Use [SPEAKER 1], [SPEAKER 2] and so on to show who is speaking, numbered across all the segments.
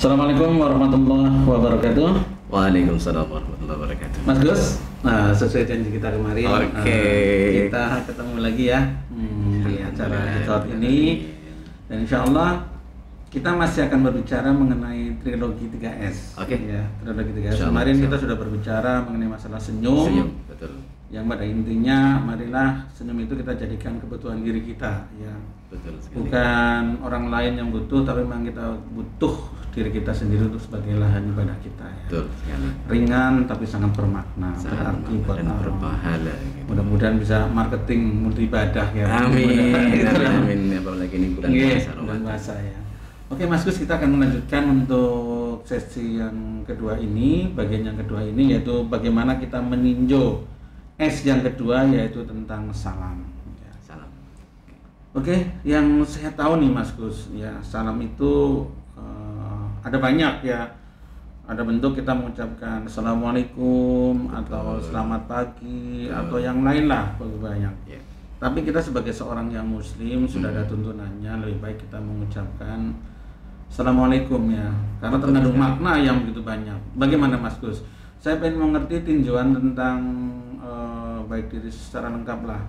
[SPEAKER 1] Assalamualaikum warahmatullahi wabarakatuh.
[SPEAKER 2] Waalaikumsalam warahmatullahi wabarakatuh.
[SPEAKER 1] Mas Gus, nah sesuai janji kita kemarin,
[SPEAKER 2] Oke.
[SPEAKER 1] kita ketemu lagi ya di acara episode ini, dan insya Allah kita masih akan berbicara mengenai trilogi 3S.
[SPEAKER 2] Oke.
[SPEAKER 1] Ya, trilogi 3S.
[SPEAKER 2] Insya Allah,
[SPEAKER 1] Kemarin
[SPEAKER 2] insya
[SPEAKER 1] kita
[SPEAKER 2] Allah.
[SPEAKER 1] sudah berbicara mengenai masalah senyum.
[SPEAKER 2] Senyum, betul.
[SPEAKER 1] Yang pada intinya, marilah senyum itu kita jadikan kebutuhan diri kita, ya.
[SPEAKER 2] Betul sekali.
[SPEAKER 1] Bukan orang lain yang butuh, tapi memang kita butuh diri kita sendiri untuk sebagai lahan ibadah kita, ya.
[SPEAKER 2] Betul sekali.
[SPEAKER 1] Ringan tapi sangat bermakna,
[SPEAKER 2] Sangat
[SPEAKER 1] berarti buat
[SPEAKER 2] dan
[SPEAKER 1] orang.
[SPEAKER 2] berpahala gitu.
[SPEAKER 1] Mudah-mudahan bisa marketing multi ibadah ya.
[SPEAKER 2] Amin.
[SPEAKER 1] Mudah-mudahan.
[SPEAKER 2] Amin. Apalagi ini bulan
[SPEAKER 1] Iya,
[SPEAKER 2] puasa
[SPEAKER 1] bulan
[SPEAKER 2] Ramadan.
[SPEAKER 1] puasa ya. Oke Mas Gus, kita akan melanjutkan untuk sesi yang kedua ini, bagian yang kedua ini yaitu bagaimana kita meninjau S yang kedua, yaitu tentang salam. Ya.
[SPEAKER 2] Salam.
[SPEAKER 1] Oke, yang saya tahu nih Mas Gus, ya salam itu ada banyak ya. Ada bentuk kita mengucapkan Assalamualaikum atau selamat pagi atau yang lain lah, banyak.
[SPEAKER 2] Ya.
[SPEAKER 1] Tapi kita sebagai seorang yang muslim sudah ada tuntunannya, lebih baik kita mengucapkan Assalamualaikum ya, karena terkandung makna yang begitu banyak. Bagaimana Mas Gus? Saya ingin mengerti tinjauan tentang baik diri secara lengkap lah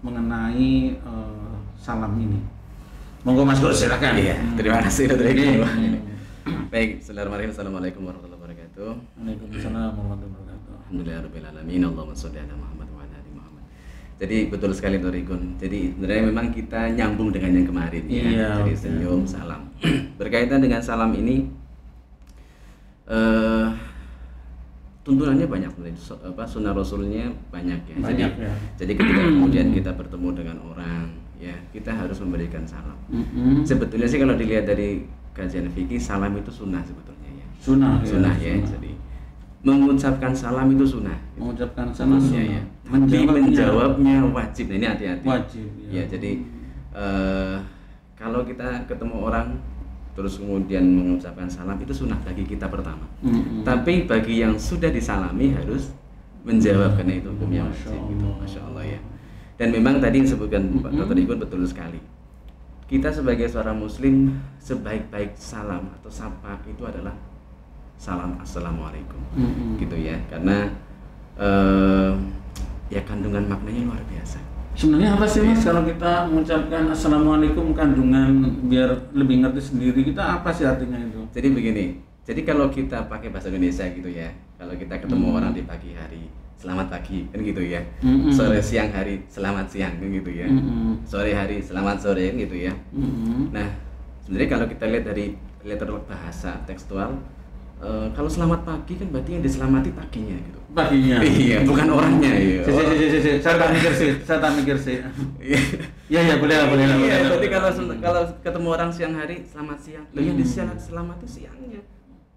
[SPEAKER 1] mengenai salam ini. Monggo Mas Gus, silakan.
[SPEAKER 2] Iya, terima kasih Dr. Iqbal.
[SPEAKER 1] Oke.
[SPEAKER 2] Baik, bismillahirrahmanirrahim. Assalamualaikum warahmatullahi wabarakatuh.
[SPEAKER 1] Waalaikumsalam warahmatullahi wabarakatuh.
[SPEAKER 2] Alhamdulillahirabbil alamin. Allahumma sholli ala Muhammad wa ala ali Muhammad. Jadi betul sekali Dr. Iqbal. Jadi sebenarnya memang kita nyambung dengan yang kemarin ya.
[SPEAKER 1] Iya,
[SPEAKER 2] Jadi
[SPEAKER 1] oke.
[SPEAKER 2] senyum, salam. Berkaitan dengan salam ini tuntunannya banyak sebenarnya. Sunnah Rasulnya banyak ya.
[SPEAKER 1] Banyak ya.
[SPEAKER 2] Jadi ketika kemudian kita bertemu dengan orang ya, kita harus memberikan salam. Sebetulnya sih kalau dilihat dari kajian fikih, salam itu sunnah sebetulnya ya.
[SPEAKER 1] Sunnah.
[SPEAKER 2] Sunnah ya.
[SPEAKER 1] sunnah.
[SPEAKER 2] Jadi mengucapkan salam itu sunnah.
[SPEAKER 1] Mengucapkan salam
[SPEAKER 2] Ya,
[SPEAKER 1] sunnah.
[SPEAKER 2] ya. Tapi menjawabnya wajib. Nah, ini hati-hati.
[SPEAKER 1] Wajib.
[SPEAKER 2] Ya, jadi kalau kita ketemu orang terus kemudian mengucapkan salam itu sunnah bagi kita pertama. Tapi bagi yang sudah disalami harus menjawab, karena itu hukum yang wajib gitu. Masya Allah ya. Dan memang tadi disebutkan Pak Dr. Igun betul sekali. Kita sebagai seorang muslim, sebaik-baik salam atau sapa itu adalah salam assalamualaikum. Gitu ya. Karena ya kandungan maknanya luar biasa.
[SPEAKER 1] Sebenarnya apa sih Mas kalau kita mengucapkan Assalamualaikum, kandungan biar lebih ngerti sendiri kita apa sih artinya itu?
[SPEAKER 2] Jadi begini, jadi kalau kita pakai bahasa Indonesia gitu ya, kalau kita ketemu orang di pagi hari, selamat pagi kan gitu ya. Sore siang hari, selamat siang kan gitu ya. Sore hari, selamat sore kan gitu ya. Nah, sebenarnya kalau kita lihat dari letter bahasa tekstual, kalau selamat pagi kan berarti yang diselamati paginya gitu.
[SPEAKER 1] Paginya.
[SPEAKER 2] Iya, bukan orangnya ya.
[SPEAKER 1] Saya tak mikir sih. Iya, boleh lah.
[SPEAKER 2] Iya, jadi kalau ketemu orang siang hari, selamat siang. Loh, yang diselamati siangnya.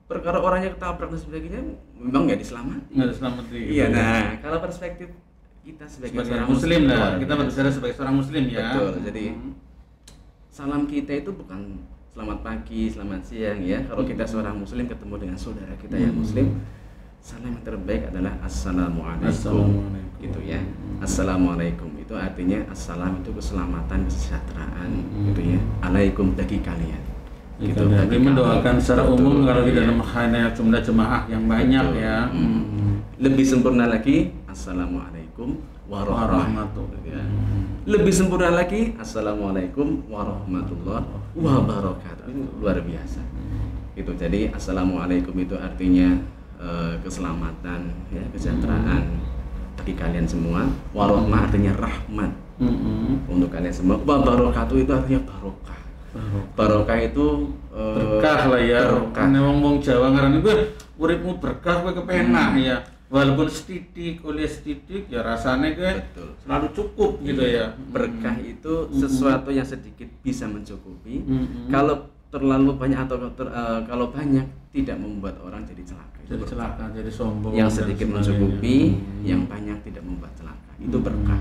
[SPEAKER 2] Perkara orangnya ketabrak dan sebagainya, memang nggak diselamati.
[SPEAKER 1] Nggak diselamati.
[SPEAKER 2] Iya, nah kalau perspektif kita sebagai seorang
[SPEAKER 1] muslim lah,
[SPEAKER 2] luar
[SPEAKER 1] kita
[SPEAKER 2] biasa.
[SPEAKER 1] berbicara sebagai seorang muslim ya.
[SPEAKER 2] Betul. Jadi salam kita itu bukan selamat pagi, selamat siang ya. Kalau kita seorang muslim ketemu dengan saudara kita yang muslim, salam yang terbaik adalah assalamualaikum.
[SPEAKER 1] Assalamualaikum.
[SPEAKER 2] Gitu ya. Assalamualaikum itu artinya assalam itu keselamatan, kesejahteraan gitu ya. Alaikum bagi kalian.
[SPEAKER 1] Gitu. Jadi mendoakan secara umum kalau di dalam hanya jumlah jemaah yang banyak.
[SPEAKER 2] Betul.
[SPEAKER 1] Ya.
[SPEAKER 2] Lebih sempurna lagi assalamualaikum warahmatullahi ya. Lebih sempurna lagi assalamualaikum warahmatullahi wabarakatuh. Ini luar biasa. Gitu. Jadi assalamualaikum itu artinya keselamatan ya, kesejahteraan bagi kalian semua. Warahmah artinya rahmat untuk kalian semua. Wabarakatuh itu artinya barokah. Barokah itu
[SPEAKER 1] Berkah lah ya.
[SPEAKER 2] Berkah.
[SPEAKER 1] Ngomong Jawa ngaran itu uripmu berkah kowe kepenak ya. Walaupun setitik ya rasanya gue
[SPEAKER 2] Betul.
[SPEAKER 1] selalu cukup gitu ya.
[SPEAKER 2] Berkah itu sesuatu yang sedikit bisa mencukupi. Kalau terlalu banyak atau kalau banyak tidak membuat orang jadi celaka. Itu
[SPEAKER 1] Jadi
[SPEAKER 2] berkah.
[SPEAKER 1] celaka, jadi sombong.
[SPEAKER 2] Yang
[SPEAKER 1] dan
[SPEAKER 2] sedikit
[SPEAKER 1] sebagainya.
[SPEAKER 2] mencukupi, yang banyak tidak membuat celaka. Itu berkah.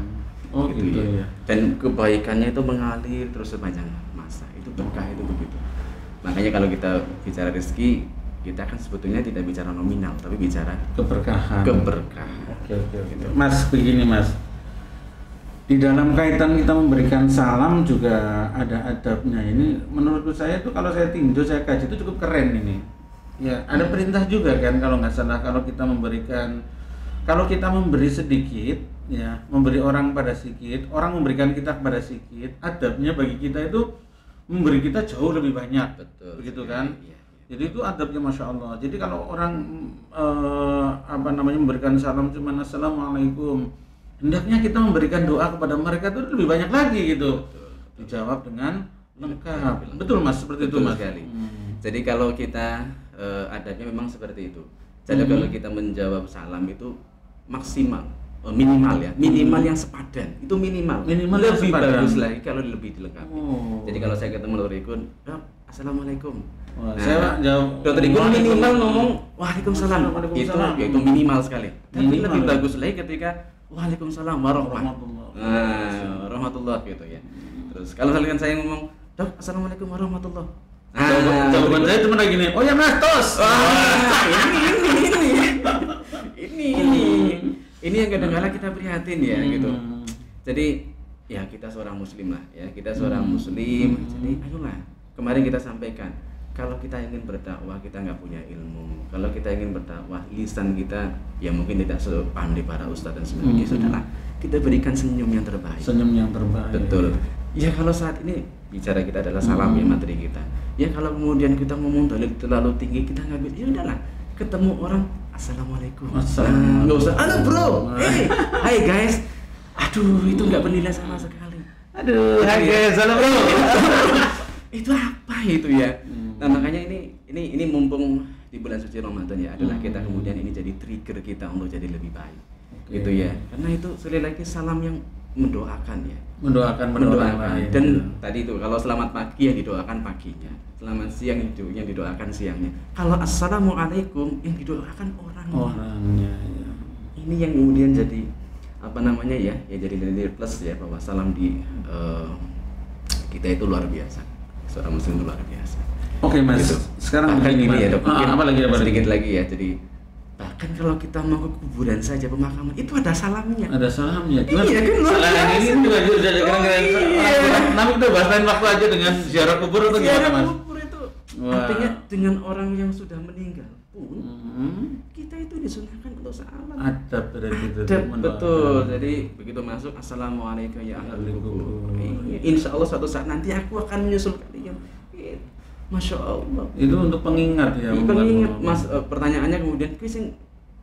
[SPEAKER 1] Oh gitu ya.
[SPEAKER 2] Dan kebaikannya itu mengalir terus sepanjang masa. Itu berkah, itu begitu. Makanya kalau kita bicara rezeki, kita kan sebetulnya tidak bicara nominal, tapi bicara
[SPEAKER 1] Keberkahan.
[SPEAKER 2] keberkahan.
[SPEAKER 1] Oke. Mas, begini Mas. Di dalam kaitan kita memberikan salam juga ada adabnya. Ini menurut saya itu kalau saya tinjau, saya kaji itu cukup keren ini. Ya, ada perintah juga kan kalau nggak salah, kalau kita memberi sedikit, ya, memberi orang pada sedikit, orang memberikan kita kepada sedikit, adabnya bagi kita itu memberi kita jauh lebih banyak.
[SPEAKER 2] Betul.
[SPEAKER 1] Begitu kan?
[SPEAKER 2] Iya.
[SPEAKER 1] Jadi itu adabnya, masya Allah. Jadi kalau orang memberikan salam cuma assalamualaikum, hendaknya kita memberikan doa kepada mereka itu lebih banyak lagi gitu.
[SPEAKER 2] Betul.
[SPEAKER 1] Dijawab dengan lengkap. Betul Mas, seperti
[SPEAKER 2] Betul
[SPEAKER 1] itu Mas.
[SPEAKER 2] Sekali. Jadi kalau kita adabnya memang seperti itu. Jadi kalau kita menjawab salam itu maksimal, minimal ya, minimal yang sepadan, itu minimal lebih bagus lagi kalau lebih dilengkapi. Jadi kalau saya ketemu Dokter Ikun, assalamualaikum.
[SPEAKER 1] Wah, saya jawab
[SPEAKER 2] Dokter Ikun minimal ngomong waalaikumsalam, itu minimal sekali. Tapi lebih bagus lagi ketika waalaikumsalam warahmatullah gitu ya. Terus kalau misalkan saya ngomong, Dok, assalamualaikum warahmatullah.
[SPEAKER 1] Jawaban saya cuma lagi nih, oh ya Mas, tos.
[SPEAKER 2] Ini yang kadang-kadang kita prihatin ya gitu. Jadi ya kita seorang muslim lah ya, kita seorang muslim. Jadi ayolah, kemarin kita sampaikan, kalau kita ingin berdakwah kita nggak punya ilmu, kalau kita ingin berdakwah lisan kita ya mungkin tidak sepandai para ustadz dan sebagainya, sudahlah kita berikan senyum yang terbaik.
[SPEAKER 1] Senyum yang terbaik.
[SPEAKER 2] Betul. Ya kalau saat ini bicara kita adalah salam ya, materi kita. Ya kalau kemudian kita ngomong terlalu tinggi, kita nggak bisa. Ya udahlah, ketemu orang assalamualaikum. Nggak usah. Halo bro. Hey, hai guys. Aduh, itu nggak bernilai sama sekali.
[SPEAKER 1] Aduh, hai guys, halo bro.
[SPEAKER 2] Itu apa itu ya? Nah makanya ini mumpung di bulan suci Ramadan ya, adalah kita kemudian ini jadi trigger kita untuk jadi lebih baik. Gitu ya. Karena itu sekali lagi salam yang mendoakan ya. Mendoakan. Dan tadi itu kalau selamat pagi yang didoakan paginya, selamat siang itu yang didoakan siangnya. Kalau assalamualaikum yang didoakan orangnya. Ya. Ini yang kemudian jadi ya jadi nilai plus ya, bahwa salam di kita itu luar biasa. Seorang muslim itu luar biasa.
[SPEAKER 1] Oke Mas, gitu. Sekarang begini
[SPEAKER 2] ya Dok, sedikit
[SPEAKER 1] lagi
[SPEAKER 2] lagi ya. Jadi bahkan kalau kita mau ke kuburan saja, pemakaman itu ada salamnya.
[SPEAKER 1] Ada salamnya.
[SPEAKER 2] Iya kan luar biasa.
[SPEAKER 1] Ini juga keren-keren. Nanti kita bahas lain waktu aja dengan ziarah kubur atau gimana Mas?
[SPEAKER 2] Ziarah kubur itu artinya dengan orang yang sudah meninggal pun kita itu disunahkan untuk salam.
[SPEAKER 1] Adab berarti itu.
[SPEAKER 2] Betul. Jadi begitu masuk, assalamualaikum ya ahlul kubur. Insya Allah suatu saat nanti aku akan menyusul kalian. Masya Allah.
[SPEAKER 1] Itu untuk pengingat ya.
[SPEAKER 2] Pengingat Mas. Pertanyaannya kemudian, Chris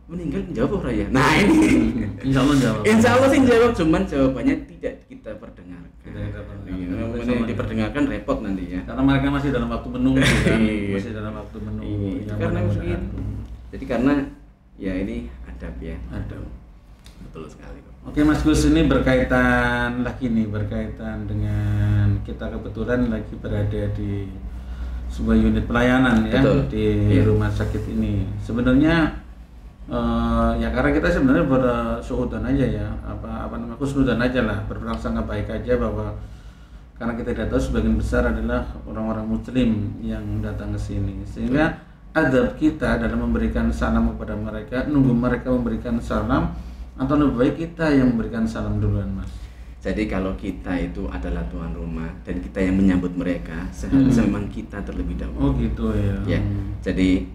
[SPEAKER 2] meninggal jawab orang ya. Nah ini.
[SPEAKER 1] Insya Allah jawab.
[SPEAKER 2] Insya Allah sih jawab, cuman jawabannya tidak kita perdengarkan. Yang diperdengarkan repot nanti ya.
[SPEAKER 1] Karena mereka masih dalam waktu menunggu kan. Masih dalam waktu menunggu.
[SPEAKER 2] Karena mungkin. Jadi karena ya ini adab ya.
[SPEAKER 1] Adab.
[SPEAKER 2] Betul sekali.
[SPEAKER 1] Oke Mas Gus, ini berkaitan dengan kita kebetulan lagi berada di sebuah unit pelayanan ya. Betul. Di rumah sakit ini. Sebenarnya ya karena kita sebenarnya bersuudzon aja ya, khusnudzon aja lah, berprasangka baik aja bahwa karena kita tidak tahu sebagian besar adalah orang-orang muslim yang datang ke sini, sehingga adab kita dalam memberikan salam kepada mereka, nunggu mereka memberikan salam atau lebih baik kita yang memberikan salam duluan Mas.
[SPEAKER 2] Jadi kalau kita itu adalah tuan rumah dan kita yang menyambut mereka, seharusnya memang kita terlebih dahulu.
[SPEAKER 1] Oh gitu ya.
[SPEAKER 2] Ya. Jadi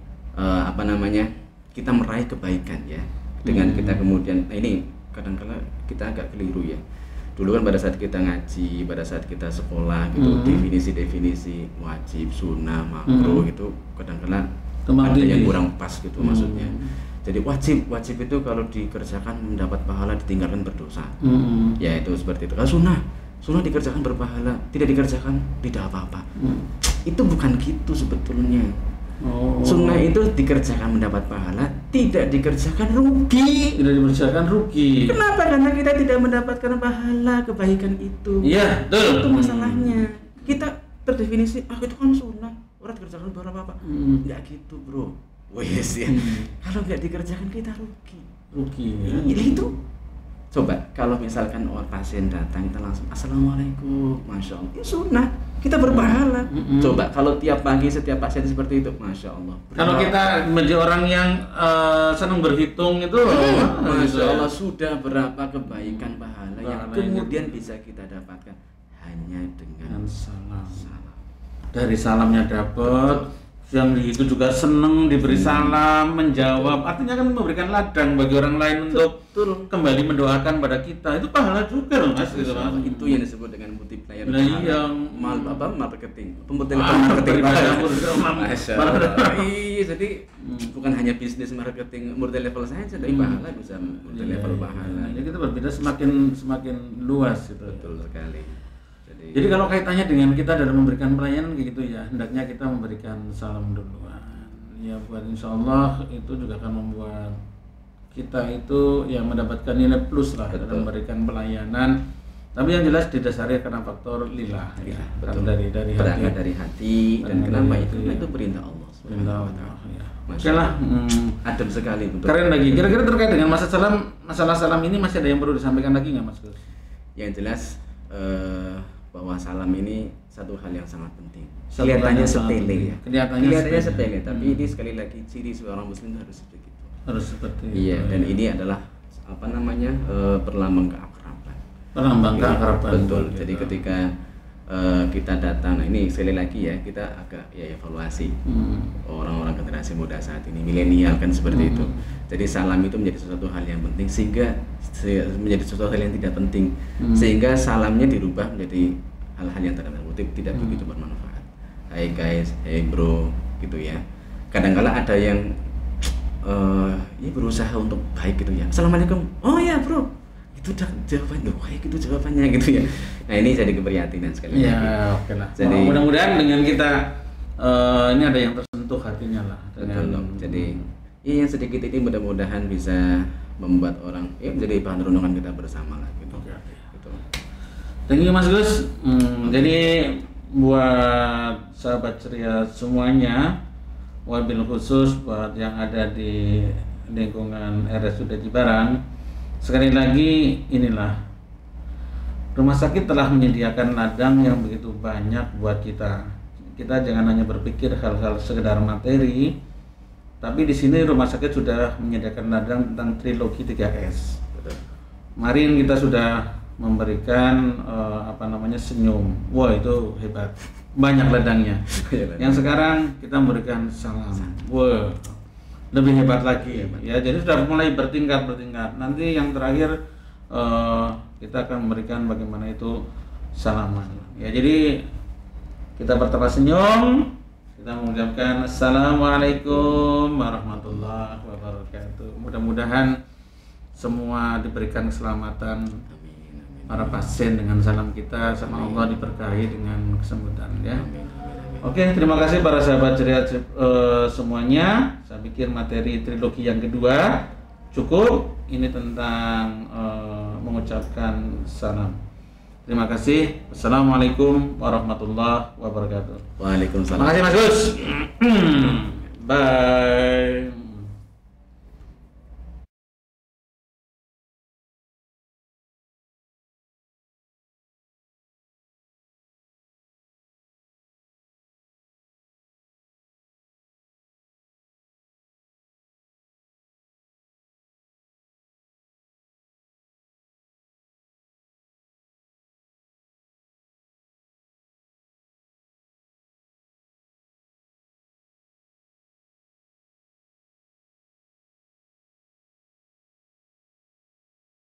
[SPEAKER 2] kita meraih kebaikan ya. Dengan kita kemudian ini kadang-kadang kita agak keliru ya. Dulu kan pada saat kita ngaji, pada saat kita sekolah gitu, definisi-definisi wajib, sunnah, makruh gitu kadang-kadang ada yang kurang pas gitu maksudnya. Jadi wajib itu kalau dikerjakan mendapat pahala, ditinggalkan berdosa. Ya itu seperti itu. Kalau sunnah dikerjakan berpahala, tidak dikerjakan tidak apa-apa. Itu bukan gitu sebetulnya. Sunnah itu dikerjakan mendapat pahala, tidak dikerjakan rugi.
[SPEAKER 1] Tidak dikerjakan rugi.
[SPEAKER 2] Kenapa? Karena kita tidak mendapatkan pahala kebaikan itu.
[SPEAKER 1] Iya, betul.
[SPEAKER 2] Itu masalahnya. Kita terdefinisi, itu kan sunnah, orang dikerjakan berapa-apa. Enggak gitu, bro. Wes ya. Kalau nggak dikerjakan kita rugi. Itu. Coba kalau misalkan orang pasien datang kita langsung assalamualaikum, masya Allah. Itu sunnah. Kita berpahala. Coba kalau tiap pagi setiap pasien seperti itu, masya Allah.
[SPEAKER 1] Kalau kita menjadi orang yang senang berhitung itu,
[SPEAKER 2] masya Allah sudah berapa kebaikan pahala yang kemudian bisa kita dapatkan hanya dengan salam.
[SPEAKER 1] Dari salamnya dapat Yang itu juga seneng diberi salam, menjawab, artinya kan memberikan ladang bagi orang lain untuk kembali mendoakan pada kita. Itu pahala juga loh Mas, gitu Mas.
[SPEAKER 2] Itu yang disebut dengan multiplier.
[SPEAKER 1] Nah, yang
[SPEAKER 2] marketing. Marketing. Masya Allah. Iya, jadi bukan hanya bisnis marketing multi level saja, tapi pahala bisa multi level pahala.
[SPEAKER 1] Jadi kita berbeda semakin luas gitu.
[SPEAKER 2] Betul sekali.
[SPEAKER 1] Jadi kalau kaitannya dengan kita dalam memberikan pelayanan kayak gitu ya, hendaknya kita memberikan salam duluan. Ya buat insya Allah itu juga akan membuat kita itu yang mendapatkan nilai plus lah dalam memberikan pelayanan. Tapi yang jelas didasari karena faktor lillah.
[SPEAKER 2] Ya,
[SPEAKER 1] betul. Dari
[SPEAKER 2] berangkat dari hati dan kenapa itu? Karena itu perintah Allah.
[SPEAKER 1] Perintah Allah. Ya.
[SPEAKER 2] Oke lah, adem sekali. Betul.
[SPEAKER 1] Keren lagi. Kira-kira terkait dengan masalah salam ini masih ada yang perlu disampaikan lagi nggak Mas Gus?
[SPEAKER 2] Yang jelas bahwa salam ini satu hal yang sangat penting. Kelihatannya sepele ya. Kelihatannya sepele, tapi ini sekali lagi ciri seorang muslim itu harus seperti itu.
[SPEAKER 1] Harus seperti itu.
[SPEAKER 2] Iya, dan ini adalah perlambang keakraban.
[SPEAKER 1] Perlambang keakraban.
[SPEAKER 2] Betul. Jadi ketika kita datang, nah ini sekali lagi ya, kita agak ya evaluasi orang-orang generasi muda saat ini, milenial kan seperti itu. Jadi salam itu menjadi sesuatu hal yang penting sehingga menjadi sesuatu hal yang tidak penting, sehingga salamnya dirubah menjadi hal-hal yang tanda kutip tidak begitu bermanfaat. Hai guys, hey bro, gitu ya. Kadang-kala ada yang ya berusaha untuk baik gitu ya. Assalamualaikum. Oh ya bro, itu udah jawaban loh, kayak gitu jawabannya gitu ya. Nah ini jadi keprihatinan sekali lagi.
[SPEAKER 1] Ya oke lah. Jadi mudah-mudahan dengan kita ini ada yang tersentuh hatinya lah.
[SPEAKER 2] Betul. Jadi yang sedikit ini mudah-mudahan bisa membuat orang menjadi bahan renungan kita bersama lah gitu.
[SPEAKER 1] Oke.
[SPEAKER 2] Gitu.
[SPEAKER 1] Thank you Mas Gus. Jadi buat sahabat ceria semuanya, wabil khusus buat yang ada di lingkungan RSUD Cibarang, sekali lagi inilah rumah sakit telah menyediakan ladang yang begitu banyak buat kita. Kita jangan hanya berpikir hal-hal sekedar materi, tapi di sini rumah sakit sudah menyediakan ladang tentang trilogi 3S. Kemarin kita sudah memberikan senyum. Wah itu hebat. Banyak ladangnya. Yang sekarang kita memberikan salam. Wah lebih hebat lagi. Ya jadi sudah mulai bertingkat. Nanti yang terakhir kita akan memberikan bagaimana itu salaman. Ya jadi kita pertama senyum. Kita mengucapkan Assalamualaikum warahmatullahi wabarakatuh. Mudah-mudahan semua diberikan keselamatan. Para pasien dengan salam kita sama Allah diberkahi dengan kesembuhan ya. Oke, terima kasih para sahabat ceria semuanya. Saya pikir materi trilogi yang kedua cukup. Ini tentang mengucapkan salam. Terima kasih. Assalamualaikum warahmatullahi wabarakatuh.
[SPEAKER 2] Waalaikumsalam.
[SPEAKER 1] Terima kasih Mas Gus. Bye.